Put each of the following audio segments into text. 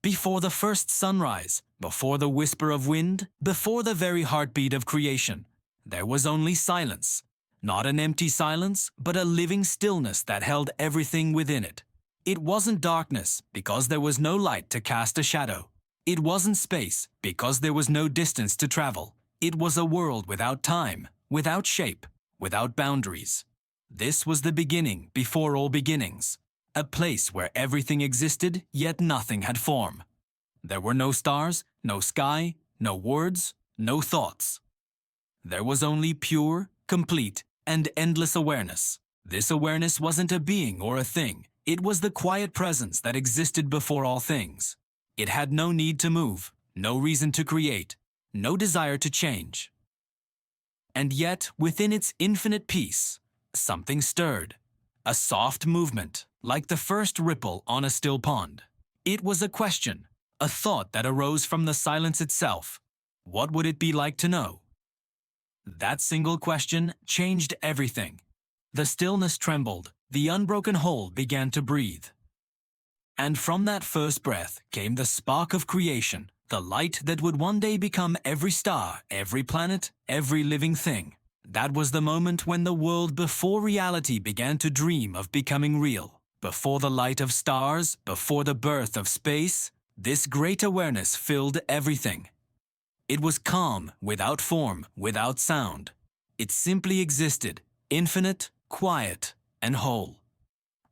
before the first sunrise, before the whisper of wind, before the very heartbeat of creation. There was only silence. Not an empty silence, but a living stillness that held everything within it. It wasn't darkness, because there was no light to cast a shadow. It wasn't space, because there was no distance to travel. It was a world without time, without shape, without boundaries. This was the beginning before all beginnings. A place where everything existed, yet nothing had form. There were no stars, no sky, no words, no thoughts. There was only pure, complete, and endless awareness. This awareness wasn't a being or a thing. It was the quiet presence that existed before all things. It had no need to move, no reason to create, no desire to change. And yet, within its infinite peace, something stirred. A soft movement, like the first ripple on a still pond. It was a question, a thought that arose from the silence itself. What would it be like to know? That single question changed everything. The stillness trembled, the unbroken whole began to breathe. And from that first breath came the spark of creation, the light that would one day become every star, every planet, every living thing. That was the moment when the world before reality began to dream of becoming real. Before the light of stars, before the birth of space, this great awareness filled everything. It was calm, without form, without sound. It simply existed, infinite, quiet, and whole.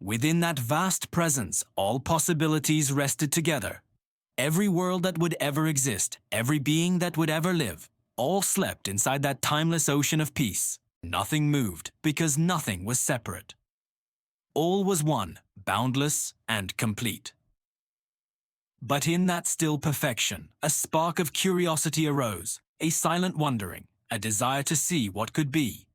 Within that vast presence, all possibilities rested together. Every world that would ever exist, every being that would ever live, all slept inside that timeless ocean of peace. Nothing moved, because nothing was separate. All was one, boundless and complete. But in that still perfection, a spark of curiosity arose, a silent wondering, a desire to see what could be.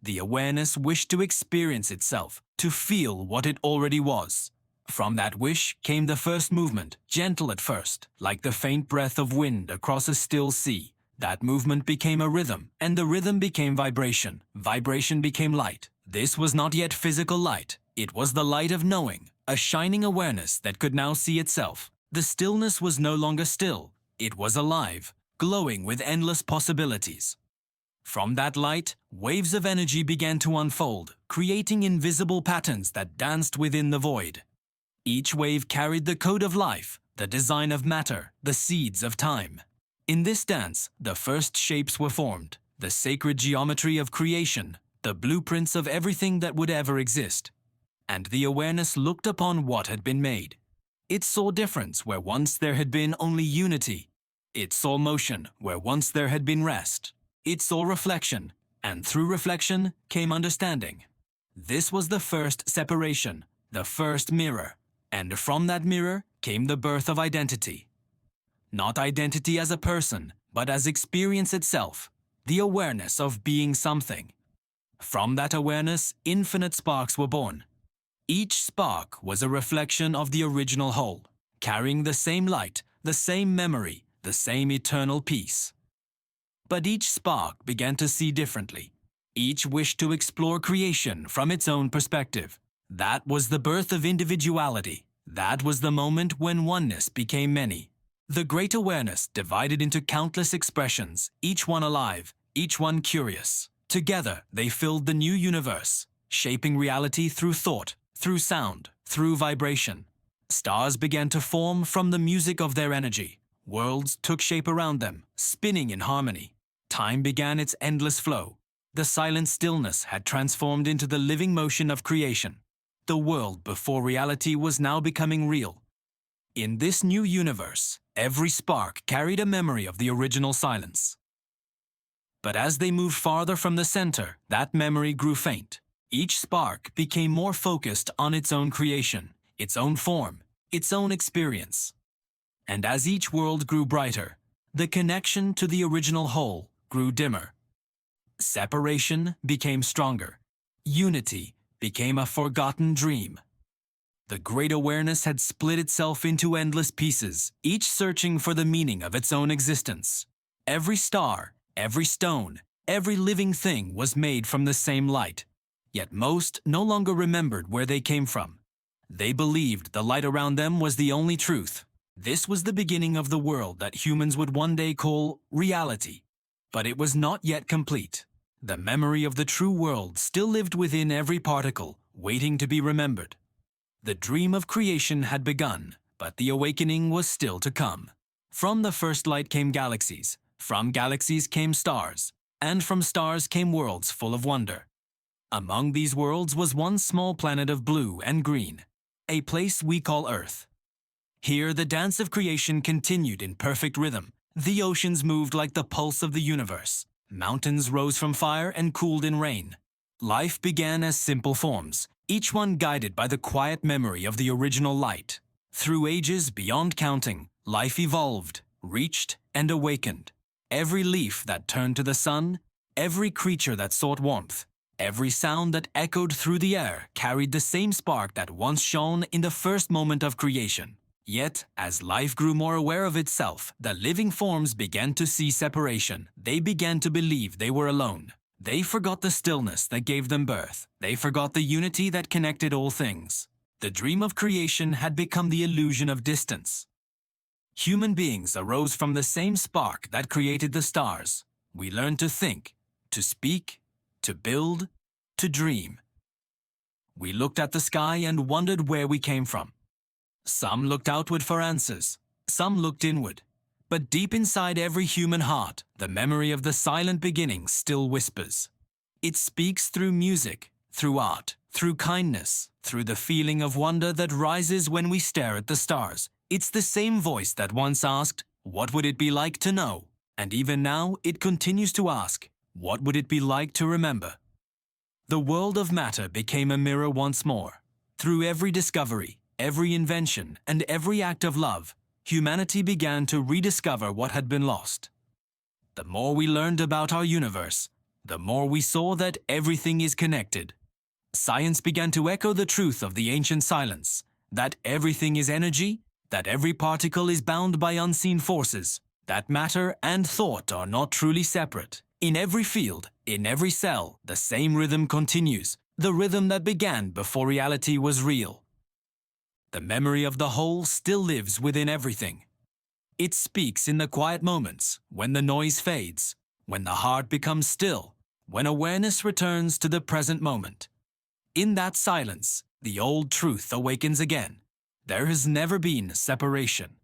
The awareness wished to experience itself, to feel what it already was. From that wish came the first movement, gentle at first, like the faint breath of wind across a still sea. That movement became a rhythm, and the rhythm became vibration. Vibration became light. This was not yet physical light. It was the light of knowing, a shining awareness that could now see itself. The stillness was no longer still. It was alive, glowing with endless possibilities. From that light, waves of energy began to unfold, creating invisible patterns that danced within the void. Each wave carried the code of life, the design of matter, the seeds of time. In this dance, the first shapes were formed, the sacred geometry of creation, the blueprints of everything that would ever exist. And the awareness looked upon what had been made. It saw difference where once there had been only unity. It saw motion where once there had been rest. It saw reflection, and through reflection came understanding. This was the first separation, the first mirror, and from that mirror came the birth of identity. Not identity as a person, but as experience itself, the awareness of being something. From that awareness, infinite sparks were born. Each spark was a reflection of the original whole, carrying the same light, the same memory, the same eternal peace. But each spark began to see differently. Each wished to explore creation from its own perspective. That was the birth of individuality. That was the moment when oneness became many. The great awareness divided into countless expressions, each one alive, each one curious. Together, they filled the new universe, shaping reality through thought, through sound, through vibration. Stars began to form from the music of their energy. Worlds took shape around them, spinning in harmony. Time began its endless flow. The silent stillness had transformed into the living motion of creation. The world before reality was now becoming real. In this new universe, every spark carried a memory of the original silence. But as they moved farther from the center, that memory grew faint. Each spark became more focused on its own creation, its own form, its own experience. And as each world grew brighter, the connection to the original whole grew dimmer. Separation became stronger. Unity became a forgotten dream. The great awareness had split itself into endless pieces, each searching for the meaning of its own existence. Every star, every stone, every living thing was made from the same light. Yet most no longer remembered where they came from. They believed the light around them was the only truth. This was the beginning of the world that humans would one day call reality. But it was not yet complete. The memory of the true world still lived within every particle, waiting to be remembered. The dream of creation had begun, but the awakening was still to come. From the first light came galaxies, from galaxies came stars, and from stars came worlds full of wonder. Among these worlds was one small planet of blue and green, a place we call Earth. Here the dance of creation continued in perfect rhythm. The oceans moved like the pulse of the universe. Mountains rose from fire and cooled in rain. Life began as simple forms, each one guided by the quiet memory of the original light. Through ages beyond counting, life evolved, reached, and awakened. Every leaf that turned to the sun, every creature that sought warmth, every sound that echoed through the air carried the same spark that once shone in the first moment of creation. Yet, as life grew more aware of itself, the living forms began to see separation. They began to believe they were alone. They forgot the stillness that gave them birth. They forgot the unity that connected all things. The dream of creation had become the illusion of distance. Human beings arose from the same spark that created the stars. We learned to think, to speak, to build, to dream. We looked at the sky and wondered where we came from. Some looked outward for answers, some looked inward. But deep inside every human heart, the memory of the silent beginning still whispers. It speaks through music, through art, through kindness, through the feeling of wonder that rises when we stare at the stars. It's the same voice that once asked, "What would it be like to know?" And even now, it continues to ask, "What would it be like to remember?" The world of matter became a mirror once more. Through every discovery, every invention, and every act of love, humanity began to rediscover what had been lost. The more we learned about our universe, the more we saw that everything is connected. Science began to echo the truth of the ancient silence, that everything is energy, that every particle is bound by unseen forces, that matter and thought are not truly separate. In every field, in every cell, the same rhythm continues, the rhythm that began before reality was real. The memory of the whole still lives within everything. It speaks in the quiet moments, when the noise fades, when the heart becomes still, when awareness returns to the present moment. In that silence, the old truth awakens again. There has never been separation.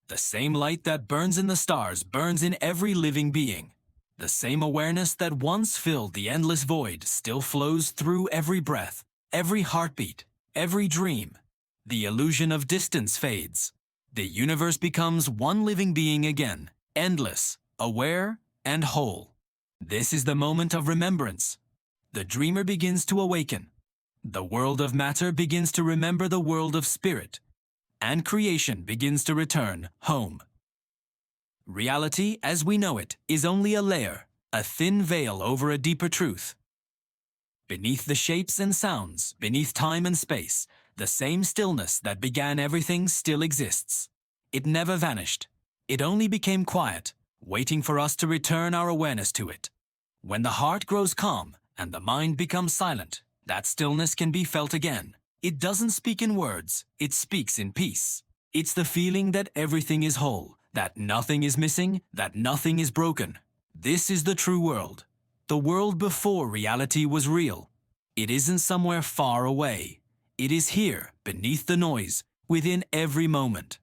The same light that burns in the stars burns in every living being. The same awareness that once filled the endless void still flows through every breath, every heartbeat, every dream. The illusion of distance fades. The universe becomes one living being again, endless, aware, and whole. This is the moment of remembrance. The dreamer begins to awaken. The world of matter begins to remember the world of spirit, and creation begins to return home. Reality, as we know it, is only a layer, a thin veil over a deeper truth. Beneath the shapes and sounds, beneath time and space, the same stillness that began everything still exists. It never vanished. It only became quiet, waiting for us to return our awareness to it. When the heart grows calm and the mind becomes silent, that stillness can be felt again. It doesn't speak in words, it speaks in peace. It's the feeling that everything is whole, that nothing is missing, that nothing is broken. This is the true world. The world before reality was real. It isn't somewhere far away. It is here, beneath the noise, within every moment.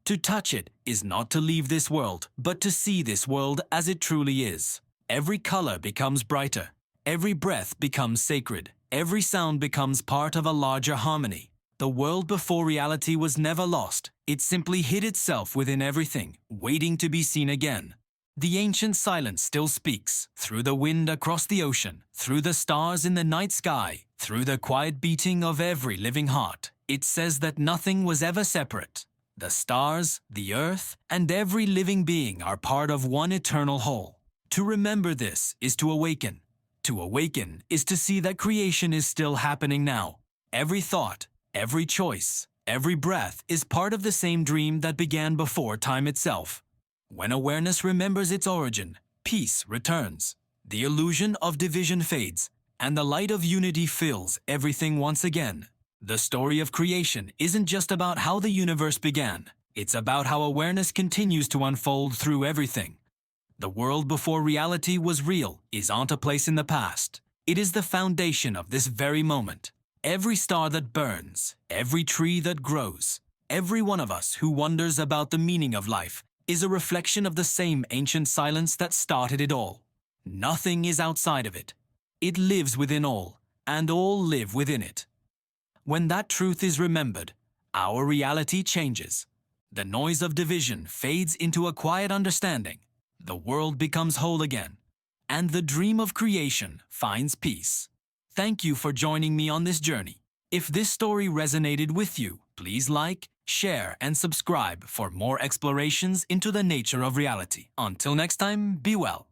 To touch it is not to leave this world, but to see this world as it truly is. Every color becomes brighter. Every breath becomes sacred. Every sound becomes part of a larger harmony. The world before reality was never lost. It simply hid itself within everything, waiting to be seen again. The ancient silence still speaks, through the wind across the ocean, through the stars in the night sky, through the quiet beating of every living heart. It says that nothing was ever separate. The stars, the earth, and every living being are part of one eternal whole. To remember this is to awaken. To awaken is to see that creation is still happening now. Every thought, every choice, every breath is part of the same dream that began before time itself. When awareness remembers its origin, peace returns. The illusion of division fades, and the light of unity fills everything once again. The story of creation isn't just about how the universe began. It's about how awareness continues to unfold through everything. The world before reality was real isn't a place in the past. It is the foundation of this very moment. Every star that burns, every tree that grows, every one of us who wonders about the meaning of life is a reflection of the same ancient silence that started it all. Nothing is outside of it. It lives within all, and all live within it. When that truth is remembered, our reality changes. The noise of division fades into a quiet understanding. The world becomes whole again, and the dream of creation finds peace. Thank you for joining me on this journey. If this story resonated with you, please like, share, and subscribe for more explorations into the nature of reality. Until next time, be well.